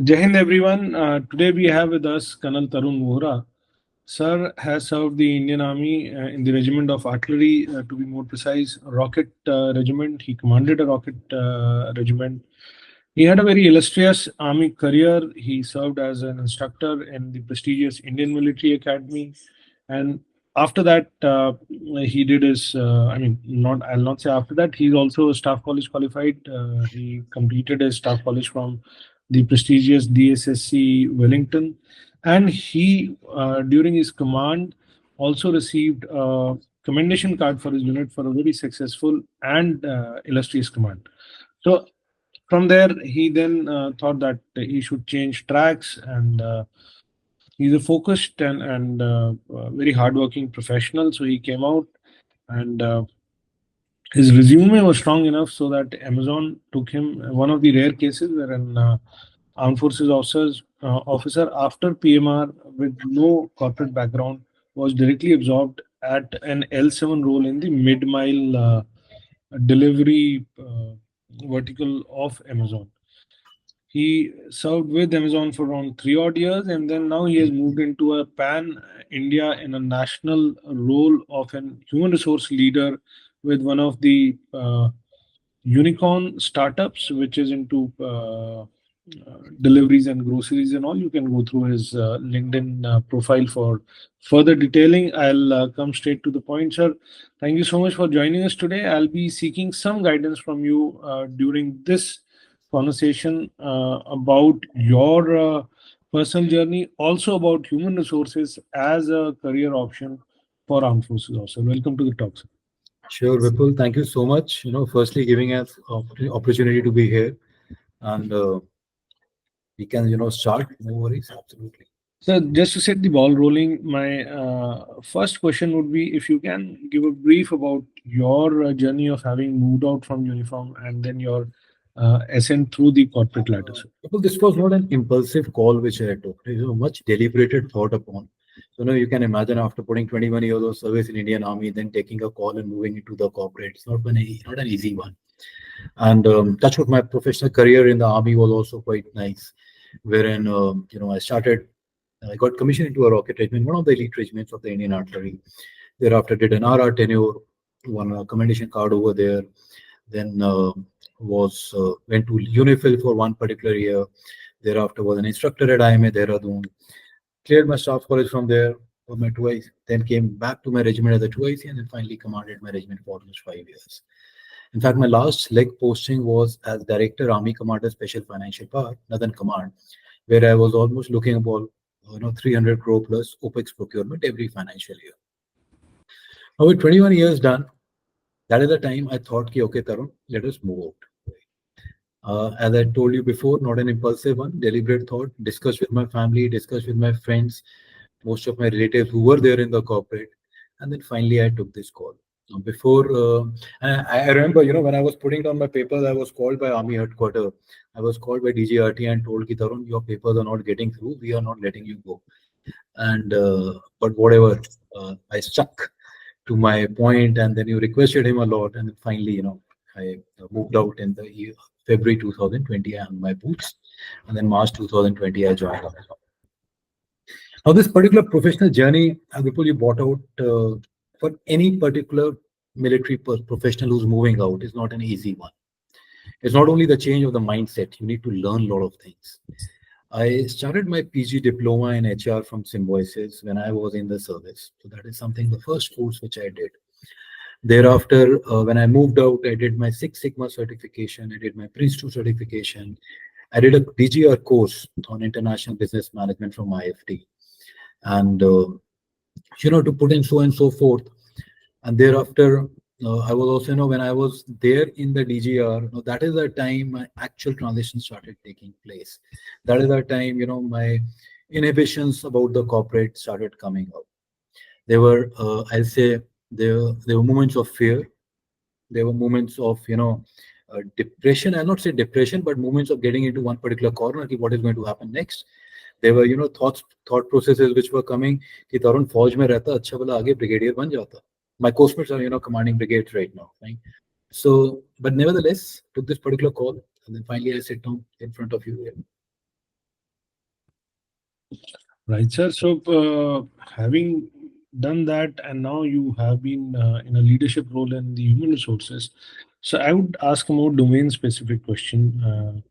Jai Hind everyone. Today we have with us Colonel Tarun Vohra. Sir has served the Indian Army in the Regiment of Artillery, to be more precise, Rocket Regiment. He commanded a rocket regiment. He had a very illustrious army career. He served as an instructor in the prestigious Indian Military Academy, and after that, he did his. I mean, not I'll not say after that. He's also Staff College qualified. He completed his Staff College from the prestigious DSSC Wellington, and he during his command also received a commendation card for his unit for a very successful and illustrious command. So from there, he then thought that he should change tracks, and he's a focused and very hardworking professional. So he came out, and his resume was strong enough so that Amazon took him. One of the rare cases where an armed forces officer after PMR with no corporate background was directly absorbed at an L7 role in the mid-mile delivery vertical of Amazon. He served with Amazon for around 3 odd years, and then now he has moved into a pan India in a national role of an human resource leader with one of the unicorn startups, which is into deliveries and groceries and all. You can go through his LinkedIn profile for further detailing. I'll come straight to the point, sir. Thank you so much for joining us today. I'll be seeking some guidance from you during this conversation about your personal journey, also about human resources as a career option for armed forces officer. Welcome to the talk, sir. Sure, Vipul. Thank you so much. Firstly, giving us opportunity to be here, and we can, start. No worries. Absolutely. So just to set the ball rolling, my first question would be if you can give a brief about your journey of having moved out from uniform and then your ascent through the corporate ladder, sir. Vipul, this was not an impulsive call which I took. It was much deliberated thought upon. So now you can imagine after putting 21 years of service in Indian Army, then taking a call and moving into the corporate. It's not an easy one. And touch with my professional career in the Army was also quite nice, wherein I got commissioned into a rocket regiment, one of the elite regiments of the Indian Artillery. Thereafter, did an RR tenure, won a commendation card over there. Then went to UNIFIL for one particular year. Thereafter, was an instructor at IMA Dehradun. Cleared my staff college from there for my 2IC. Then came back to my regiment as a 2IC, and then finally commanded my regiment for almost 5 years. In fact, my last leg posting was as Director Army Commander Special Financial Power, Northern Command, where I was almost looking about 300 crore plus OPEX procurement every financial year. Now with 21 years done, that is the time I thought, okay, Tarun, let us move out. As I told you before, not an impulsive one, deliberate thought, discussed with my family, discussed with my friends, most of my relatives who were there in the corporate, and then finally I took this call. Before, I remember, when I was putting down my papers, I was called by Army Headquarters. I was called by DGRT and told, Tarun, your papers are not getting through. We are not letting you go. And but whatever, I stuck to my point, and then you requested him a lot, and then finally, I moved out in the year February 2020 on my boots, and then March 2020 I joined up. Now this particular professional journey, Vipul, you brought out for any particular military professional who's moving out is not an easy one. It's not only the change of the mindset, you need to learn a lot of things. I started my PG diploma in HR from Symbiosis when I was in the service. So that is something, the first course which I did. Thereafter, when I moved out, I did my Six Sigma certification. I did my Prince 2 certification. I did a DGR course on international business management from IFT. And, to put in so and so forth. And thereafter, I was also, when I was there in the DGR, that is the time my actual transition started taking place. That is the time, my inhibitions about the corporate started coming out. There were, I'll say, there were moments of fear. There were moments of, depression. I'll not say depression, but moments of getting into one particular corner. What is going to happen next? There were, thought processes which were coming. Ki Tarun Fauj mein rehta, acha bala aage brigadier ban jata. My co-mates are, commanding brigades right now. Right? So, but nevertheless, took this particular call, and then finally I sit down in front of you here. Right, sir. So, having done that, and now you have been in a leadership role in the human resources. So, I would ask a more domain-specific question,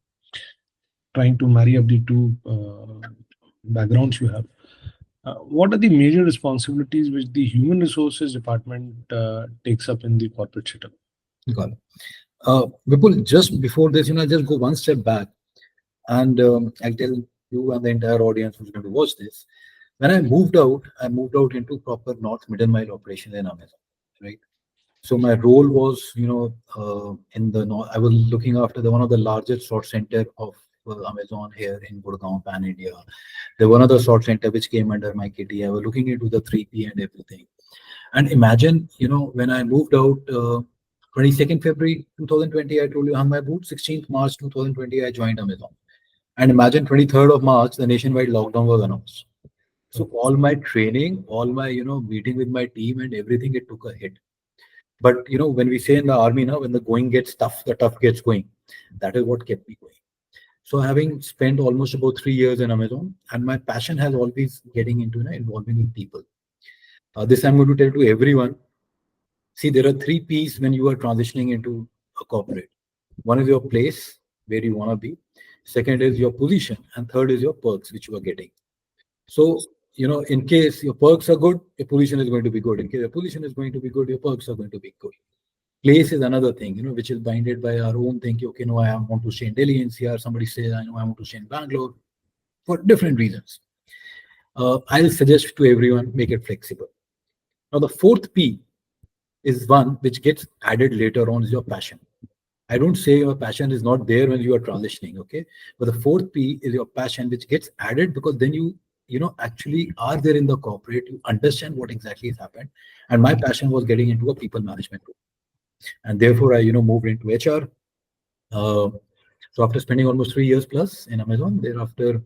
trying to marry up the two backgrounds you have. What are the major responsibilities which the human resources department takes up in the corporate setup? Got it. Vipul, just before this, just go one step back, and I'll tell you and the entire audience who's going to watch this. When I moved out into proper North Middle Mile operations in Amazon, right? So my role was, in the north. I was looking after the one of the largest sort center of Amazon here in Gurgaon, Pan India. There one other sort center which came under my kitty. I was looking into the 3P and everything. And imagine, when I moved out, 22nd February 2020, I told you, hung my boots. 16th March 2020, I joined Amazon. And imagine 23rd of March, the nationwide lockdown was announced. So all my training, all my, meeting with my team and everything, it took a hit. But when we say in the army now, when the going gets tough, the tough gets going. That is what kept me going. So having spent almost about 3 years in Amazon, and my passion has always getting into involving with people. This I'm going to tell to everyone. See, there are three P's when you are transitioning into a corporate. One is your place where you want to be. Second is your position, and third is your perks which you are getting. So, in case your perks are good, your position is going to be good. In case your position is going to be good, your perks are going to be good. Place is another thing, which is binded by our own thinking. Okay, no, I want to stay in Delhi NCR. Somebody says, I know I want to stay in Bangalore for different reasons. I'll suggest to everyone, make it flexible. Now, the fourth P is one which gets added later on is your passion. I don't say your passion is not there when you are transitioning, okay? But the fourth P is your passion, which gets added because then actually are there in the corporate, you understand what exactly has happened. And my passion was getting into a people management role. And therefore, I, moved into HR. Uh, so after spending almost 3 years plus in Amazon, thereafter,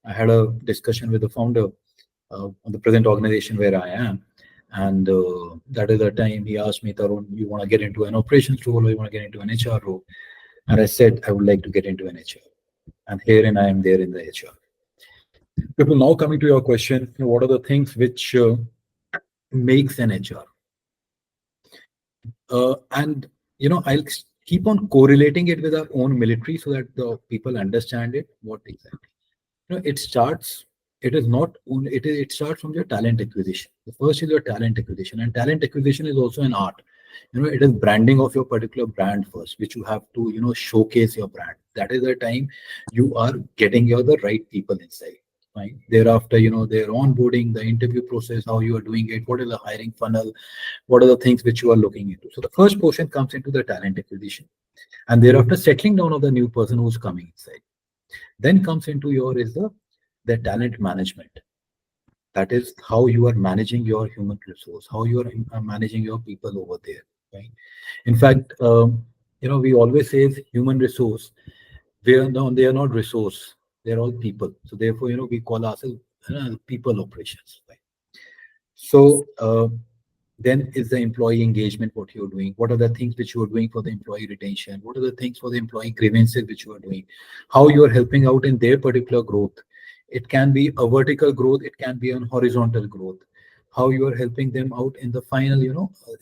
I had a discussion with the founder on the present organization where I am. And that is the time he asked me, Tarun, you want to get into an operations role or you want to get into an HR role? And I said, I would like to get into an HR. And herein I am there in the HR. People, now coming to your question, what are the things which makes an HR? And I'll keep on correlating it with our own military so that the people understand it. What exactly? It starts. It is not only. It starts from your talent acquisition. The first is your talent acquisition, and talent acquisition is also an art. It is branding of your particular brand first, which you have to showcase your brand. That is the time you are getting your the right people inside. Right. Thereafter, their onboarding, the interview process, how you are doing it, what is the hiring funnel, what are the things which you are looking into. So the first portion comes into the talent acquisition, and thereafter settling down of the new person who's coming inside. Then comes into your is the talent management. That is how you are managing your human resource, how you are managing your people over there. Right. In fact, we always say human resource. They are not resource. They are all people. So therefore, we call ourselves people operations. Right? So then is the employee engagement, what you're doing, what are the things which you are doing for the employee retention, what are the things for the employee grievances which you are doing, how you are helping out in their particular growth. It can be a vertical growth, it can be an horizontal growth, how you are helping them out in the final,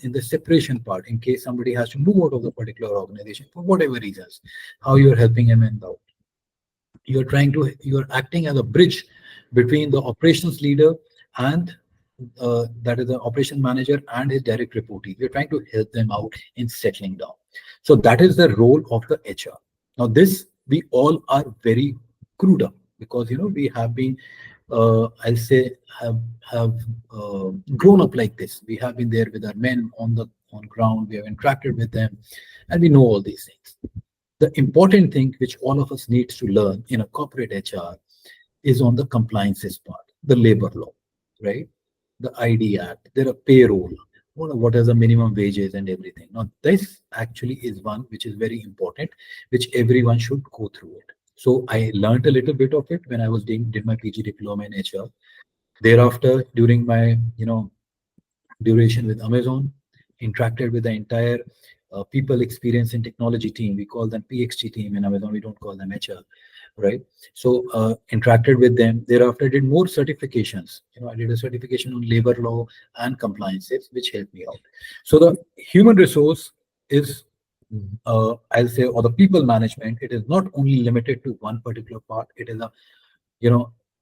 in the separation part, in case somebody has to move out of the particular organization for whatever reasons, how you are helping them in out. You're acting as a bridge between the operations leader and that is the operation manager and his direct reportee. We're trying to help them out in settling down. So that is the role of the HR. Now this, we all are very crude up because we have been I'll say have grown up like this. We have been there with our men on ground, we have interacted with them, and we know all these things. The important thing which all of us needs to learn in a corporate HR is on the compliances part, the labor law, right? The ID Act, there are payroll, what are the minimum wages and everything. Now, this actually is one which is very important, which everyone should go through it. So I learned a little bit of it when I was did my PG diploma in HR. Thereafter, during my duration with Amazon, interacted with the entire people experience in technology team. We call them PXT team in Amazon. We don't call them HR, right? So interacted with them. Thereafter, did more certifications. I did a certification on labor law and compliances, which helped me out. So the human resource is, I'll say, or the people management. It is not only limited to one particular part. It is a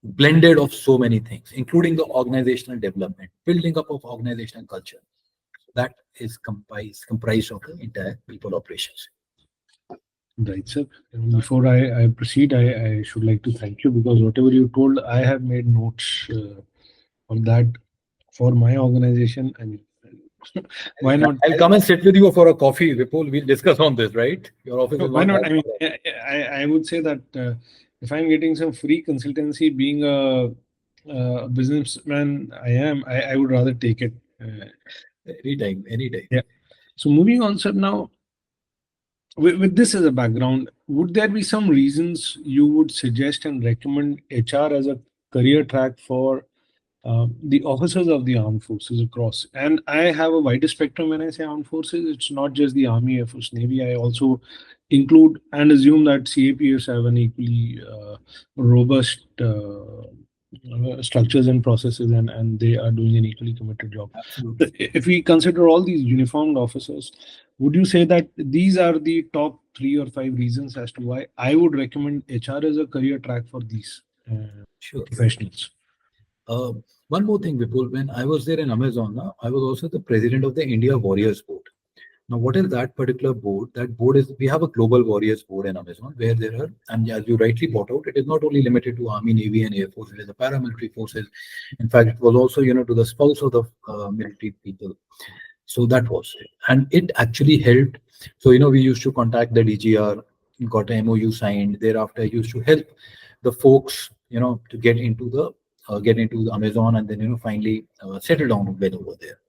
blended of so many things, including the organizational development, building up of organizational culture. That is comprised of the entire people operations. Right, sir. Before I proceed, I should like to thank you because whatever you told, I have made notes of that for my organization. And why not? I'll come and sit with you for a coffee, Vipul. We'll discuss on this, right? Your office is Why not not? that I mean, far. I would say that if I'm getting some free consultancy, being a businessman, I would rather take it. Anytime, anytime. Yeah. So moving on, sir. Now, with this as a background, would there be some reasons you would suggest and recommend HR as a career track for the officers of the armed forces across? And I have a wider spectrum when I say armed forces. It's not just the Army, Air Force, Navy. I also include and assume that CAPS have an equally robust structures and processes, and they are doing an equally committed job. Absolutely. If we consider all these uniformed officers, would you say that these are the top 3 or 5 reasons as to why I would recommend HR as a career track for these Sure. professionals? One more thing, Vipul. When I was there in Amazon, I was also the president of the India Warriors Board. Now, what is that particular board? That board is, we have a global warriors board in Amazon where there are, and as you rightly brought out, it is not only limited to Army, Navy, and Air Force. It is the paramilitary forces. In fact, it was also, to the spouse of the military people. So that was it. And it actually helped. So, we used to contact the DGR, got an MOU signed. Thereafter, I used to help the folks, to get into the Amazon, and then, finally settle down well over there.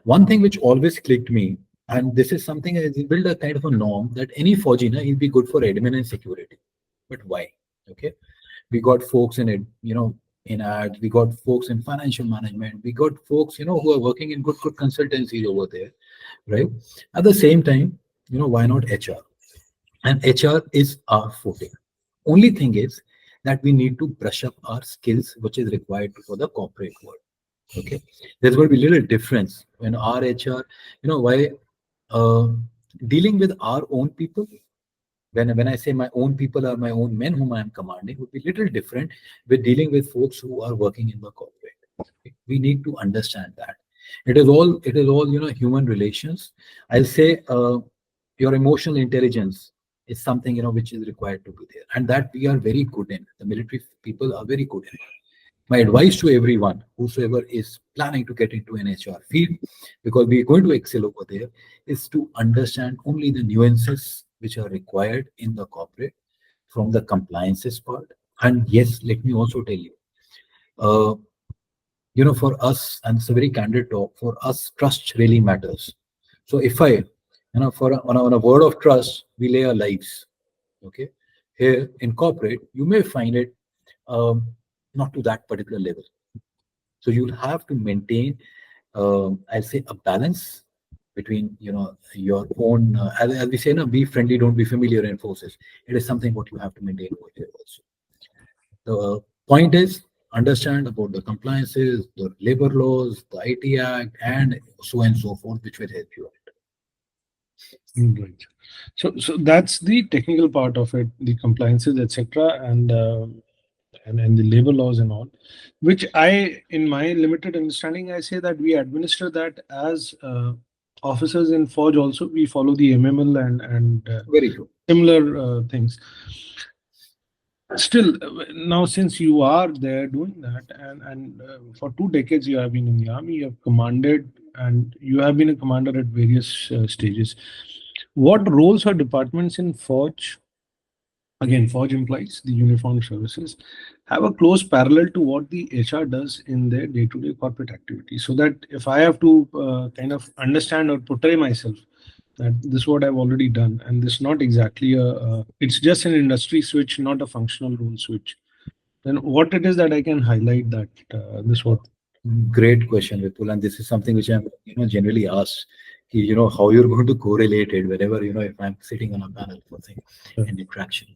One thing which always clicked me, and this is something I build a kind of a norm, that any Fauji will be good for admin and security. But why? Okay. We got folks in it, in ads, we got folks in financial management, we got folks, who are working in good consultancies over there, right? At the same time, why not HR? And HR is our forte. Only thing is that we need to brush up our skills, which is required for the corporate world. Okay, there's going to be little difference when our HR, why dealing with our own people. When I say my own people are my own men whom I am commanding, would be little different with dealing with folks who are working in the corporate. Okay? We need to understand that it is all human relations. I'll say your emotional intelligence is something which is required to be there, and that we are very good in. The military people are very good in it. My advice to everyone, whosoever is planning to get into an HR field, because we're going to excel over there, is to understand only the nuances which are required in the corporate from the compliances part. And yes, let me also tell you, uh, for us, and it's a very candid talk, for us, trust really matters. So if I, on a word of trust, we lay our lives. Okay. Here in corporate, you may find it not to that particular level. So you'll have to maintain, I'll say, a balance between your own, as we say, be friendly, don't be familiar in forces. It is something what you have to maintain over here also. The point is, understand about the compliances, the labor laws, the IT Act, and so forth, which will help you out. Right. So that's the technical part of it, the compliances, etc., and the labor laws and all, which in my limited understanding, I say that we administer that as officers in Forge. Also, we follow the MML and Very true. similar things. Still, now since you are there doing that, and for 2 decades you have been in the army, you have commanded, and you have been a commander at various stages. What roles or departments in Forge, again, Forge implies the uniformed services, have a close parallel to what the HR does in their day-to-day corporate activity? So that if I have to kind of understand or portray myself, that this is what I've already done, and this is not exactly it's just an industry switch, not a functional role switch. Then what it is that I can highlight that this what. Great question, Vipul, and this is something which I'm generally asked how you're going to correlate it whenever, if I'm sitting on a panel for thing and interaction.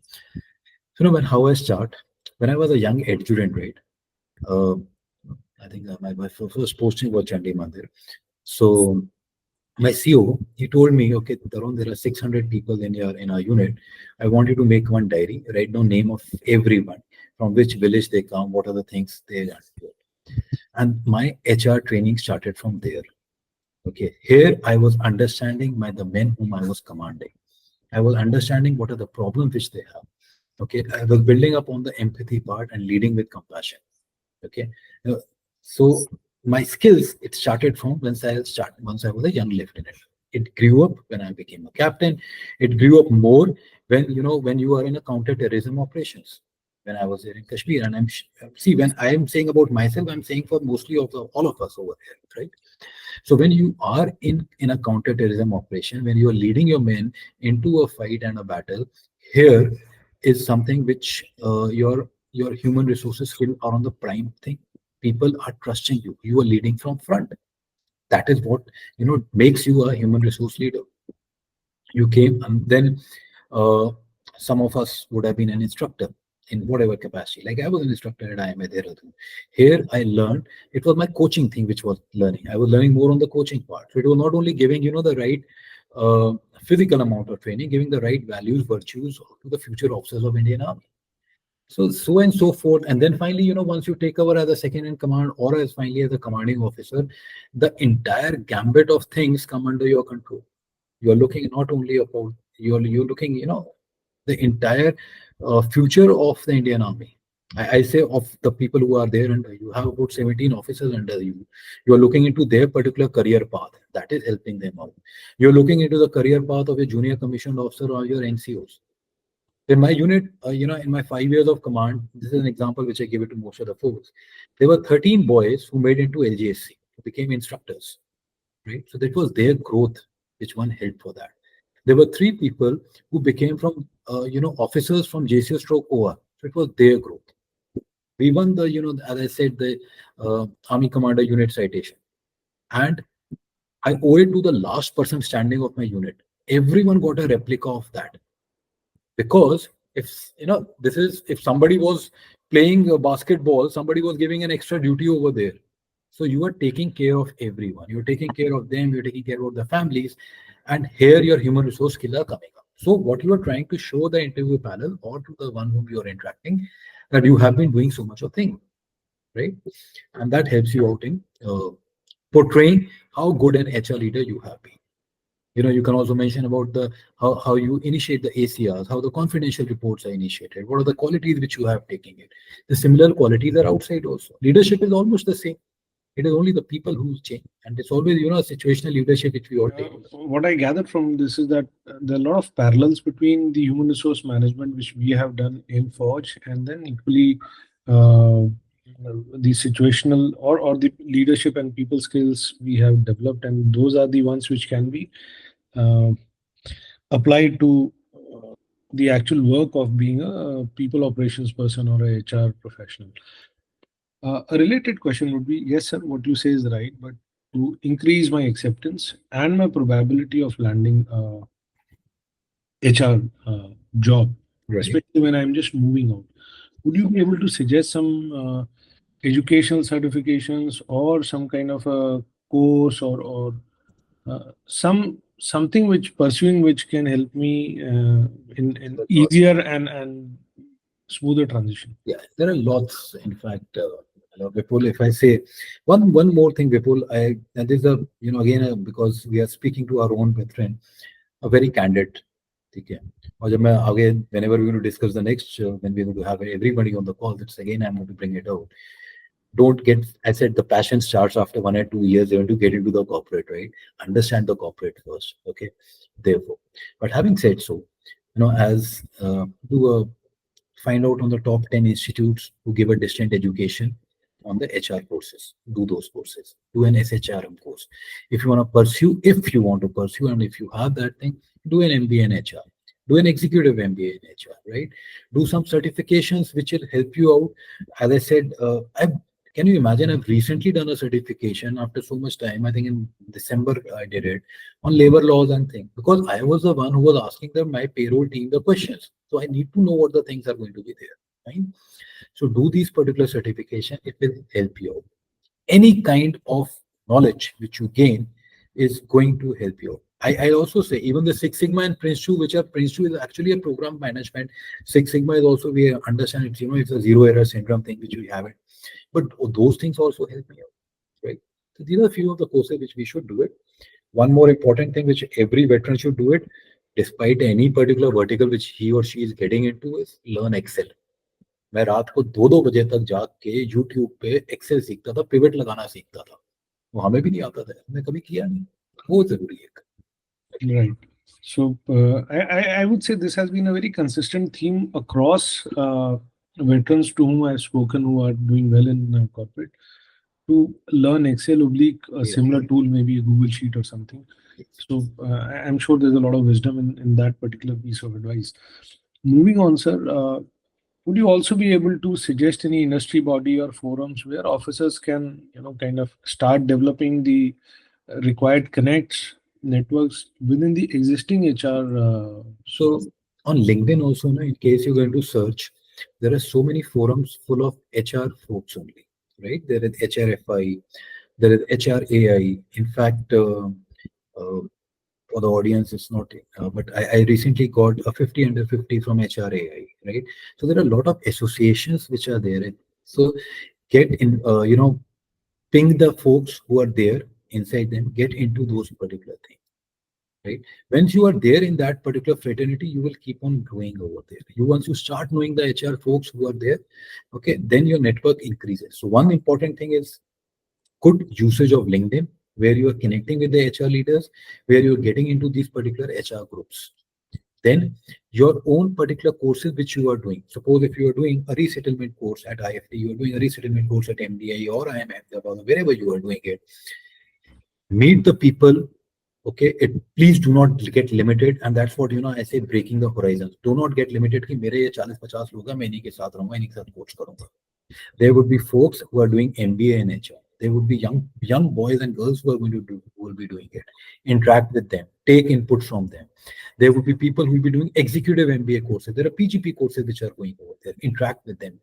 So, when how I start, when I was a young ed student, right? Uh, I think my first posting was Chandi Mandir. So my CEO, he told me, okay, Tarun, there are 600 people in our unit. I want you to make one diary, write down name of everyone, from which village they come, what are the things they are. And my HR training started from there. Okay, here I was understanding the men whom I was commanding. I was understanding what are the problems which they have. Okay, I was building up on the empathy part and leading with compassion. Okay, Uh, so my skills, it started from once I was a young lieutenant. It grew up when I became a captain. It grew up more when when you are in a counter-terrorism operations. When I was there in Kashmir, and see, when I am saying about myself, I'm saying for mostly of all of us over here, right? So when you are in a counter-terrorism operation, when you are leading your men into a fight and a battle, here is something which your human resources skill are on the prime thing. People are trusting you. You are leading from front. That is what makes you a human resource leader. You came, and then uh, some of us would have been an instructor in whatever capacity. Like I was an instructor at IMA Dehradun. Here I learned, it was my coaching thing which was learning. I was learning more on the coaching part. So it was not only giving the right uh, physical amount of training, giving the right values, virtues to the future officers of Indian Army. So and so forth. And then finally, once you take over as a second in command or as finally as a commanding officer, the entire gambit of things come under your control. You're looking not only about you're looking, the entire future of the Indian Army. I say of the people who are there under you. Have about 17 officers under you. You're looking into their particular career path. That is helping them out. You're looking into the career path of a junior commissioned officer or your NCOs. In my unit, in my 5 years of command, this is an example which I give it to most of the folks. There were 13 boys who made into LGSC, who became instructors, right? So that was their growth, which one helped for that. There were 3 people who became from, officers from JCO stroke OR. So it was their growth. We won the, as I said, the Army Commander Unit citation. And I owe it to the last person standing of my unit. Everyone got a replica of that. Because if this is if somebody was playing basketball, somebody was giving an extra duty over there. So you are taking care of everyone, you're taking care of them, you're taking care of the families, and here your human resource skills are coming up. So what you are trying to show the interview panel or to the one whom you are interacting, that you have been doing so much of thing, right? And that helps you out in portraying how good an HR leader you have been. You can also mention about the how you initiate the ACRs, how the confidential reports are initiated, what are the qualities which you have taken it. The similar qualities are outside also. Leadership is almost the same. It is only the people who change, and it's always a situational leadership which we all take. What I gathered from this is that there are a lot of parallels between the human resource management which we have done in Forge, and then equally the situational or the leadership and people skills we have developed, and those are the ones which can be uh, applied to the actual work of being a people operations person or a HR professional. A related question would be, yes, sir, what you say is right, but to increase my acceptance and my probability of landing HR job, Right. especially when I'm just moving out, would you be able to suggest some educational certifications or some kind of a course or something which pursuing which can help me in easier and smoother transition? Yeah, there are lots. In fact, Vipul, if I say one more thing, Vipul, and this is a again because we are speaking to our own brethren, a very candid. ठीक है. और जब मैं आगे whenever we're going to discuss the next when we're going to have everybody on the call, that's again I'm going to bring it out. Don't get, I said, the passion starts after 1 or 2 years. They want to get into the corporate, right? Understand the corporate first, okay? Therefore, but having said so, as do a find out on the top 10 institutes who give a distant education on the HR courses. Do those courses. Do an SHRM course. If you want to pursue, and if you have that thing, do an MBA in HR. Do an executive MBA in HR, right? Do some certifications which will help you out. As I said, Can you imagine? I've recently done a certification after so much time. I think in December I did it on labor laws and things, because I was the one who was asking them, my payroll team, the questions. So I need to know what the things are going to be there. Right? So do these particular certification. It will help you out. Any kind of knowledge which you gain is going to help you. I also say even the Six Sigma and Prince 2, which are Prince 2 is actually a program management. Six Sigma is also, we understand it's, it's a zero error syndrome thing which we have it. But those things also help me out, right? So these are a few of the courses which we should do it. One more important thing which every veteran should do it, despite any particular vertical which he or she is getting into, is learn Excel. मैं रात को 2-2 बजे तक जाग के YouTube पे Excel सीखता था, पिवट लगाना सीखता था. वो हमें भी नहीं आता था, हमने कभी किया नहीं. वो जरूरी है. Right. So I would say this has been a very consistent theme across veterans to whom I've spoken who are doing well in corporate, to learn Excel oblique a Yeah. similar tool, maybe a Google Sheet or something. So I'm sure there's a lot of wisdom in that particular piece of advice. Moving on, sir, would you also be able to suggest any industry body or forums where officers can, kind of start developing the required connects, networks within the existing HR? So on LinkedIn also, in case you're going to search, there are so many forums full of HR folks only, right? There is HRFI, there is HRAI. In fact, for the audience, it's not, but I recently got a 50 under 50 from HRAI, right? So there are a lot of associations which are there. So get in, ping the folks who are there inside them, get into those particular things. Right? Once you are there in that particular fraternity, you will keep on growing over there. Once you start knowing the HR folks who are there, okay, then your network increases. So one important thing is good usage of LinkedIn, where you are connecting with the HR leaders, where you're getting into these particular HR groups. Then your own particular courses which you are doing. Suppose if you are doing a resettlement course at IFT, you are doing a resettlement course at MDI or IMF, or wherever you are doing it, meet the people. Okay, please do not get limited, and that's what I say, breaking the horizons. Do not get limited कि मेरे ये 40-50 लोग हैं, मैं इन्हीं के साथ रहूंगा, इन्हीं के साथ कोच करूंगा. There would be folks who are doing MBA in HR. There would be young boys and girls who will be doing it. Interact with them, take input from them. There would be people who will be doing executive MBA courses. There are PGP courses which are going over there. Interact with them,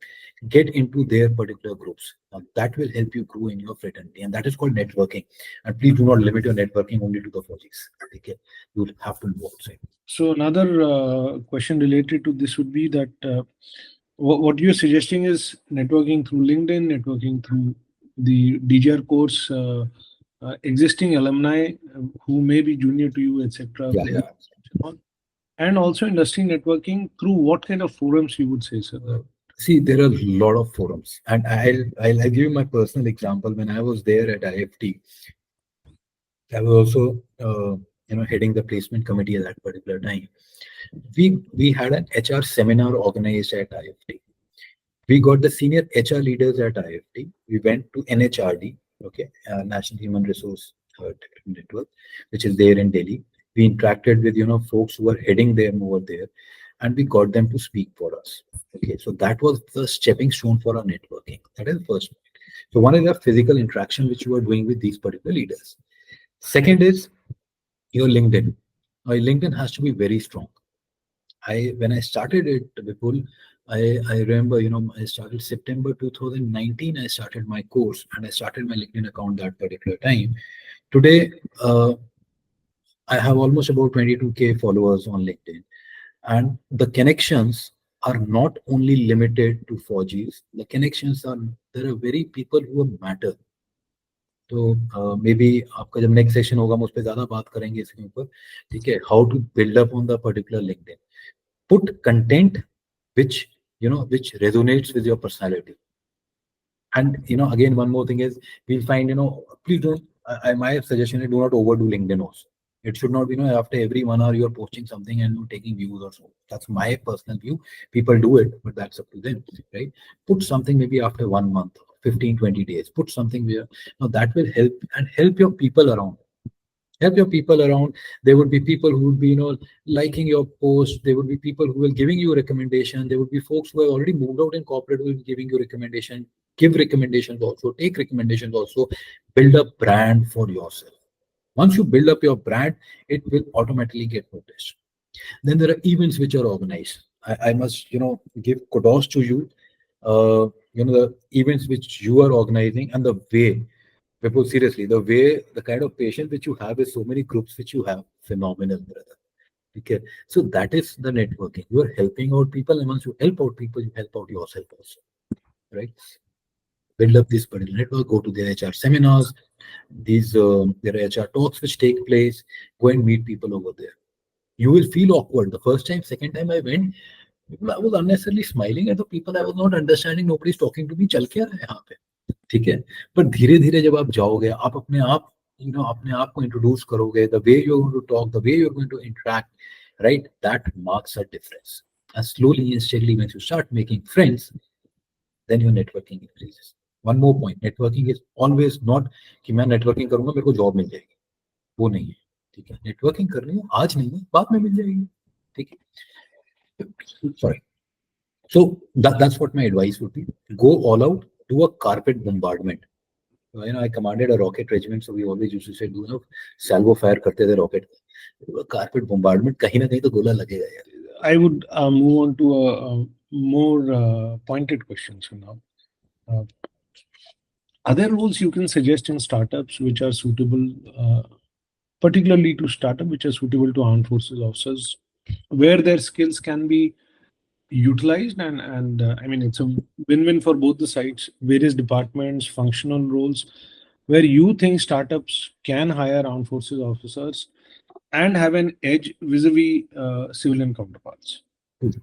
get into their particular groups. Now, that will help you grow in your fraternity, and that is called networking. And please do not limit your networking only to the Fauji's. Okay, you have to go outside. So another question related to this would be that what you're suggesting is networking through LinkedIn, networking through the DGR course, existing alumni who may be junior to you, etc. Yeah. And also industry networking through what kind of forums you would say, sir? See, there are a lot of forums, and I'll give you my personal example. When I was there at IFT, I was also heading the placement committee at that particular time. We had an HR seminar organized at IFT. We got the senior HR leaders at IFT. We went to NHRD, okay, National Human Resource Network, which is there in Delhi. We interacted with folks who are heading them over there, and we got them to speak for us. Okay, so that was the stepping stone for our networking. That is the first point. So one is the physical interaction which you are doing with these particular leaders. Second is your LinkedIn. Now, LinkedIn has to be very strong. When I started it, Vipul, I remember, I started September 2019. I started my course and I started my LinkedIn account that particular time. Today, I have almost about 22K followers on LinkedIn, and the connections are not only limited to Fauji's. The connections there are very people who matter. तो may be आपका जब next session होगा हम उस पर ज्यादा बात करेंगे इसके ऊपर. ठीक है, how to build up on the particular LinkedIn. Put content which which resonates with your personality. And again, one more thing is, we'll find please don't, my suggestion is, do not overdo LinkedIn also. It should not be after every 1 hour you're posting something and you're taking views or so. That's my personal view. People do it, but that's up to them, right? Put something maybe after 1 month, 15-20 days. Put something where that will help, and help your people around. Help your people around. There would be people who would be liking your post. There would be people who will giving you a recommendation. There would be folks who have already moved out in corporate who will be giving you recommendation. give recommendations also, take recommendations also, build a brand for yourself. Once you build up your brand, it will automatically get noticed. Then there are events which are organized. I must, give kudos to you. The events which you are organizing and the way, people, seriously, the kind of patience which you have with so many groups which you have, phenomenal, brother. Okay, so that is the networking. You are helping out people, and once you help out people, you help out yourself also, right? Build up this particular network. Go to their HR seminars, these their HR talks which take place. Go and meet people over there. You will feel awkward the first time. Second time I went, I was unnecessarily smiling at the people. I was not understanding. Nobody's talking to me. चल क्या रहा है यहाँ पे? ठीक है. पर धीरे धीरे जब आप जाओगे, आप अपने आप अपने आप को इंट्रोड्यूस करोगे, the way you're going to talk, the way you're going to interact, right? That marks a difference. And slowly and steadily, when you start making friends, then your networking increases. One more point, networking is always not कि मैं networking करूंगा मेरे को job मिल जाएगी, वो नहीं है, ठीक है. Networking करनी है, आज नहीं है, बाद में मिल जाएगी, ठीक है. Sorry. So that's what my advice would be. Go all out, do a carpet bombardment. I commanded a rocket regiment, so we always used to say, salvo fire करते थे rocket. Do a carpet bombardment, कहीं ना कहीं तो गोला लगेगा यार. I would move on to a more pointed questions now. Are there roles you can suggest in startups which are suitable, particularly to startup, which are suitable to armed forces officers, where their skills can be utilized, and I mean, it's a win-win for both the sides, various departments, functional roles, where you think startups can hire armed forces officers and have an edge vis-a-vis civilian counterparts?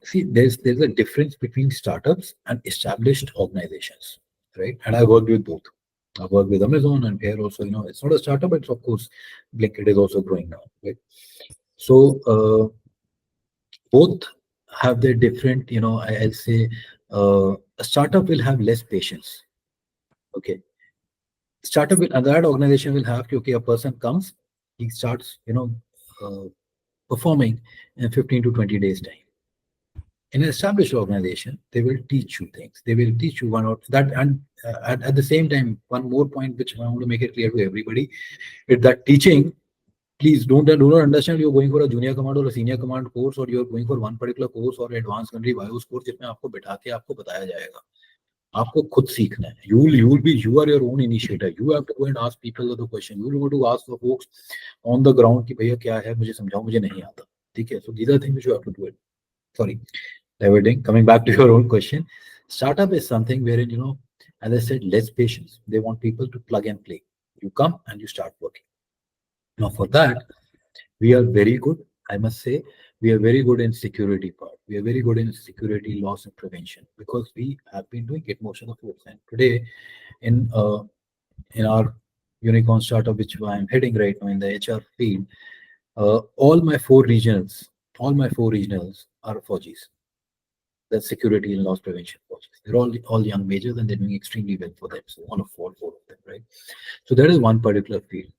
See, there's a difference between startups and established organizations, right? And I worked with both. I worked with Amazon, and here also, it's not a startup, but it's, of course, Blinkit is also growing now, right? So both have their different, I'll say, a startup will have less patience. Okay, startup will, and that organization will have, okay, a person comes, he starts, performing in 15 to 20 days time. In an established organization, they will teach you things. They will teach you one or that, and at the same time, one more point which I want to make it clear to everybody is that teaching. Please do not understand you're going for a junior command or a senior command course, or you're going for one particular course or advanced country bios course जिसमें आपको बैठा के आपको बताया जाएगा. आपको खुद सीखना है. You are your own initiator. You have to go and ask people the question. You will go to ask the folks on the ground कि भैया क्या है, मुझे समझाओ, मुझे नहीं आता. ठीक है. So these are things which you have to do it. Sorry, diverting. Coming back to your own question, startup is something wherein, as I said, less patience. They want people to plug and play. You come and you start working. Now for that, we are very good. I must say, we are very good in security part. We are very good in security, loss, and prevention, because we have been doing it most of the folks. And today, in our unicorn startup, which I am heading right now in the HR field, all my four regionals are Fauji's. That's security and loss prevention Fauji's. They're all young majors, and they're doing extremely well for them. So all four of them, right? So that is one particular field.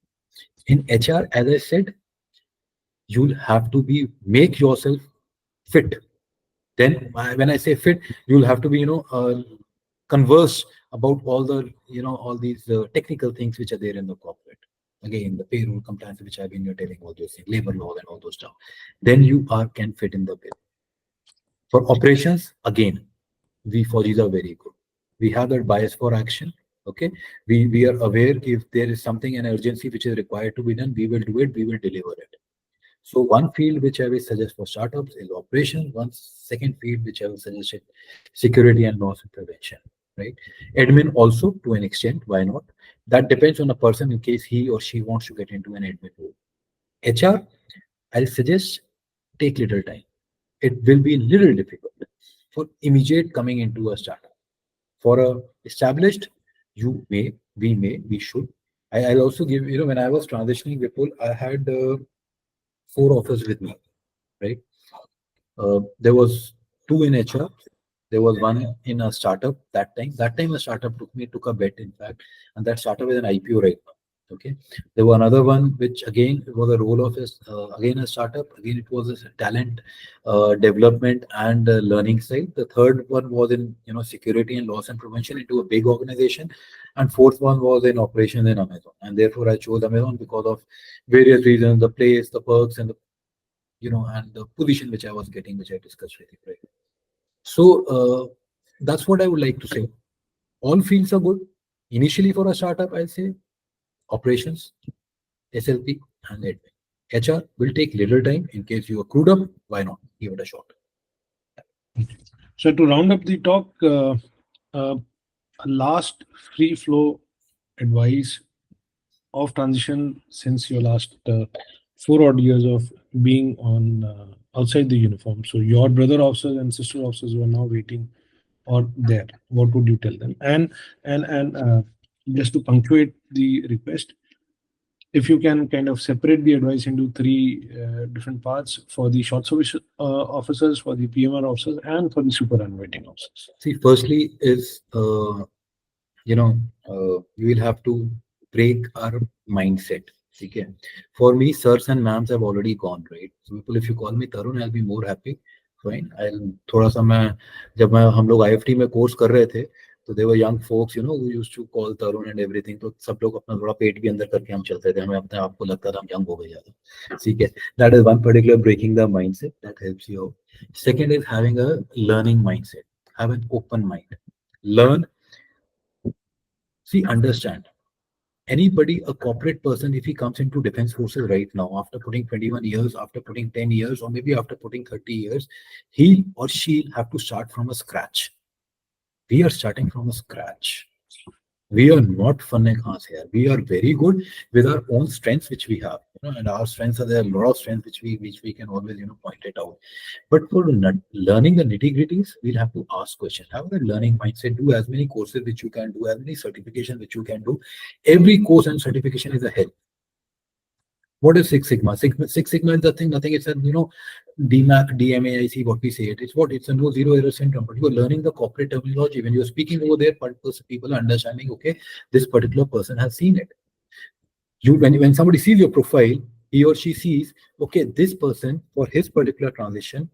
In HR, as I said, you'll have to make yourself fit. Then when I say fit, you'll have to be, converse about all the, all these technical things which are there in the corporate. Again, the payroll compliance, which I've been telling, all those things, labor law and all those stuff. Then you can fit in the bill. For operations, again, we Fauji's are very good. We have that bias for action. Okay, we are aware if there is something, an urgency which is required to be done, we will do it, we will deliver it. So one field which I will suggest for startups is operation. One second field which I will suggest is security and loss prevention, right? Admin also, to an extent, why not? That depends on a person in case he or she wants to get into an admin role. HR, I'll suggest take little time. It will be little difficult for immediate coming into a startup. For a established, we should. I'll also give, when I was transitioning, Vipul, I had 4 offers with me, right? There was 2 in HR. There was 1 in a startup that time. That time a startup took a bet, in fact, and that startup is an IPO right now. Okay, there was another one which again was a role of again a startup. Again, it was a talent development and learning side. The third one was in security and loss and prevention into a big organization, and fourth one was in operation in Amazon. And therefore, I chose Amazon because of various reasons: the place, the perks, and the and the position which I was getting, which I discussed with you. Right. So that's what I would like to say. All fields are good. Initially, for a startup, I'll say operations, SLP, and admin. HR will take little time. In case you are screwed up, why not? Give it a shot. So to round up the talk, uh, a last free flow advice of transition since your last 4 odd years of being on outside the uniform. So your brother officers and sister officers who are now waiting or there, what would you tell them? And just to punctuate the request, if you can kind of separate the advice into three different parts for the short service officers, for the PMR officers, and for the superannuating officers. See, firstly, is you will have to break our mindset. Okay. For me, sirs and ma'ams have already gone, right? So people, if you call me Tarun, I'll be more happy. Fine. I'll थोड़ा सा मैं जब मैं हम लोग IFT में course कर रहे थे तो they were young folks, who used to call Tarun and everything. तो सब लोग अपना थोड़ा पेट भी अंदर करके हम चलते थे. हमें अपने आप को लगता था हम young हो गए ज्यादा. ठीक है. That is one particular breaking the mindset that helps you out. Second is having a learning mindset. Have an open mind. Learn. See, understand. Anybody, a corporate person, if he comes into defense forces right now, after putting 21 years, after putting 10 years, or maybe after putting 30 years, he or she have to start from a scratch. We are starting from a scratch. We are not funny khans here. We are very good with our own strengths which we have, and our strengths are there. A lot of strengths which we can always point it out. But for learning the nitty gritties, we'll have to ask questions. Have a learning mindset. Do as many courses which you can do, as many certifications which you can do. Every course and certification is a help. What is Six Sigma? Six Sigma is the thing, nothing. It's a, DMAC, DMAIC, what we say it. It's what? It's a no zero error syndrome. But you are learning the corporate terminology. When you're speaking over there, people are understanding, okay, this particular person has seen it. When somebody sees your profile, he or she sees, okay, this person for his particular transition,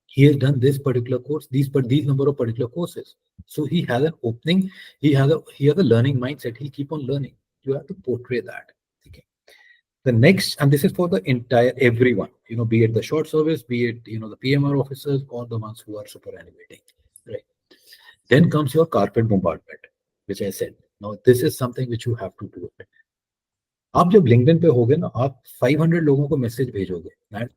he has done this particular course, these number of particular courses. So he has an opening, he has a learning mindset. He'll keep on learning. You have to portray that. Okay. The next, and this is for the entire everyone, be it the short service, be it the PMR officers, or the ones who are superannuating, right? Then comes your carpet bombardment, which I said. Now this is something which you have to do. आप जब LinkedIn पे होगे ना, आप 500 लोगों को message भेजोगे.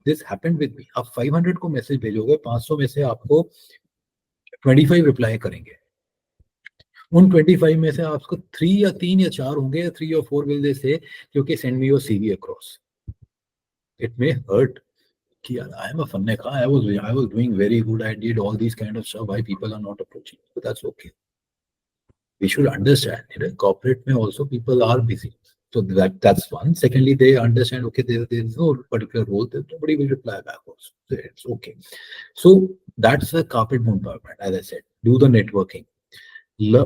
This happened with me. आप 500 को मैसेज भेजोगे, 500 में से आपको 25 रिप्लाई करेंगे. उन 25 में से आपको 3 या 4 होंगे, 3 or 4 विल दे से क्योंकि send me your CV across. It may hurt कि I am a funny guy. I was doing very good. I did all these kind of stuff. Why people are not approaching? But that's okay. We should understand. Corporate may also people are busy. So that's one. Secondly, they understand, okay, there's no particular role, that nobody will reply back also. So it's okay. So that's the carpet bombardment, as I said. Do the networking. You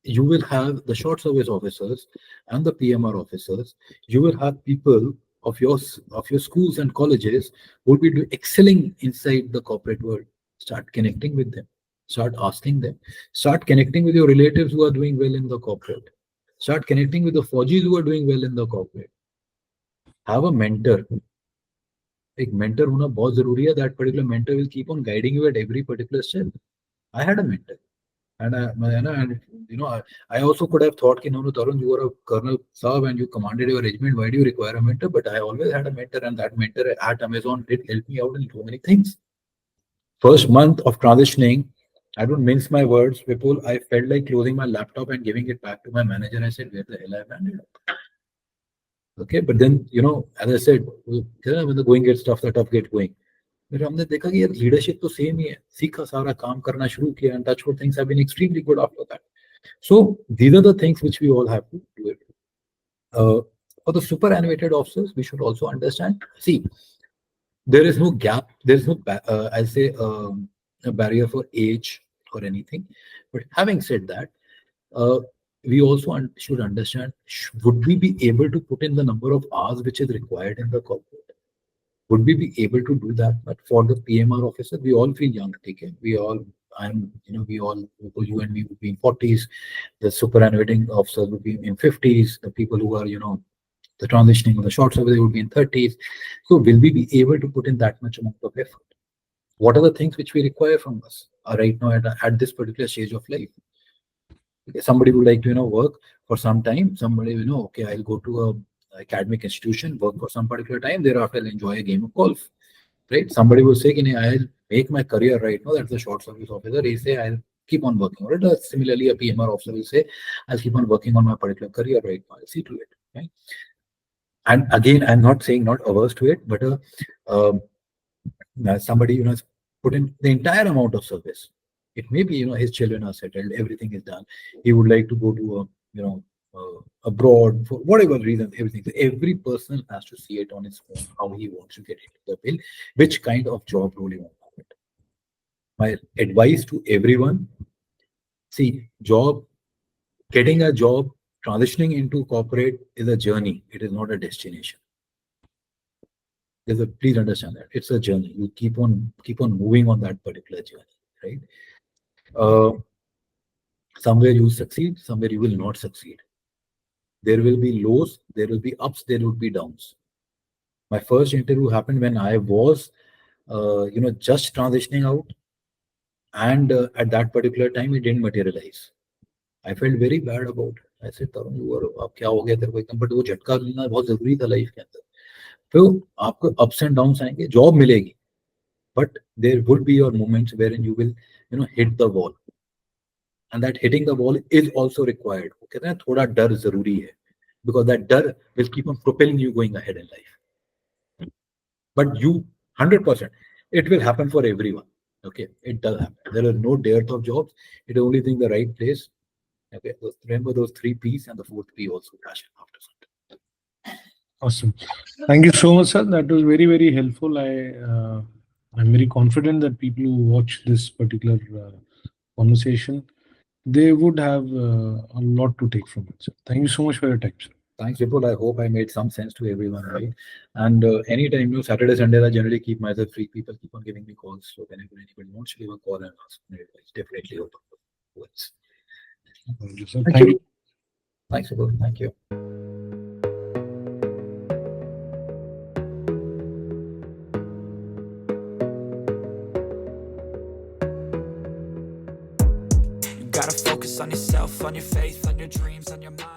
will have the short service officers and the PMR officers. You will have people of your schools and colleges who will be excelling inside the corporate world. Start connecting with them. Start asking them. Start connecting with your relatives who are doing well in the corporate. Start connecting with the Fauji's who are doing well in the corporate. Have a mentor. A mentor होना बहुत जरूरी है. That particular mentor will keep on guiding you at every particular step. I had a mentor. And I also could have thought, no, Tarun, you were a colonel sahab and you commanded your regiment. Why do you require a mentor? But I always had a mentor, and that mentor at Amazon did help me out in so many things. First month of transitioning, I don't mince my words, Vipul, I felt like closing my laptop and giving it back to my manager. I said, where the hell I landed up? Okay, but then, as I said, when the going gets tough, the tough get going. फिर हमने देखा कि यार leadership तो same ही है, सीखा, सारा काम करना शुरू किया, and touch wood, things have been extremely good after that. So these are the things which we all have to do it. For the superannuated officers, we should also understand. See, there is no gap. There is no, I'll say, a barrier for age or anything. But having said that, we also should understand, would we be able to put in the number of hours which is required in the corporate? Would we be able to do that? But for the PMR officer, we all feel young. Okay? We all, we all, you and me would be in 40s. The superannuating officers would be in 50s. The people who are, the transitioning or the short service would be in 30s. So will we be able to put in that much amount of effort? What are the things which we require from us right now at this particular stage of life? Somebody would like to work for some time. Somebody okay, I'll go to a academic institution, work for some particular time, thereafter I'll enjoy a game of golf, right? Somebody will say, I'll make my career right now. That's the short service officer. He say, I'll keep on working on it. Similarly, a PMR officer will say, I'll keep on working on my particular career right now. I'll see to it, right? And again, I'm not saying not averse to it, but um, somebody has put in the entire amount of service. It may be his children are settled, everything is done. He would like to go to a abroad for whatever reason, everything. So every person has to see it on his own how he wants to get into the bill, which kind of job role he wants to get. My advice to everyone: see, getting a job, transitioning into corporate is a journey. It is not a destination. Please understand that it's a journey. You keep on moving on that particular journey, right? Somewhere you succeed, somewhere you will not succeed. There will be lows, there will be ups, there will be downs. My first interview happened when I was, just transitioning out, and at that particular time, it didn't materialize. I felt very bad about it. I said, Tarun, अब क्या हो गया तेरे को एकदम? But वो झटका लेना बहुत जरूरी था लाइफ के अंदर. तो आपको ups and downs आएंगे, जॉब मिलेगी, but there would be your moments wherein you will, hit the wall, and that hitting the wall is also required. वो कहते हैं थोड़ा डर जरूरी है, because that डर will keep on propelling you going ahead in life. But you 100%, it will happen for everyone. Okay, it does happen. There is no dearth of jobs. It is only thing the right place. Okay, remember those 3 P's, and the 4th P also, passion after something. Awesome. Thank you so much, sir. That was very, very helpful. I'm very confident that people who watch this particular conversation, they would have a lot to take from it, sir. Thank you so much for your time, sir. Thanks, Vipul. I hope I made some sense to everyone, right? And anytime, Saturday, Sunday, I generally keep myself free. People keep on giving me calls. So whenever anybody wants to give a call and ask me advice, definitely open for words. Thank you, sir. Thank you. Thanks, Vipul. Thank you. You gotta focus on yourself, on your faith, on your dreams, on your mind.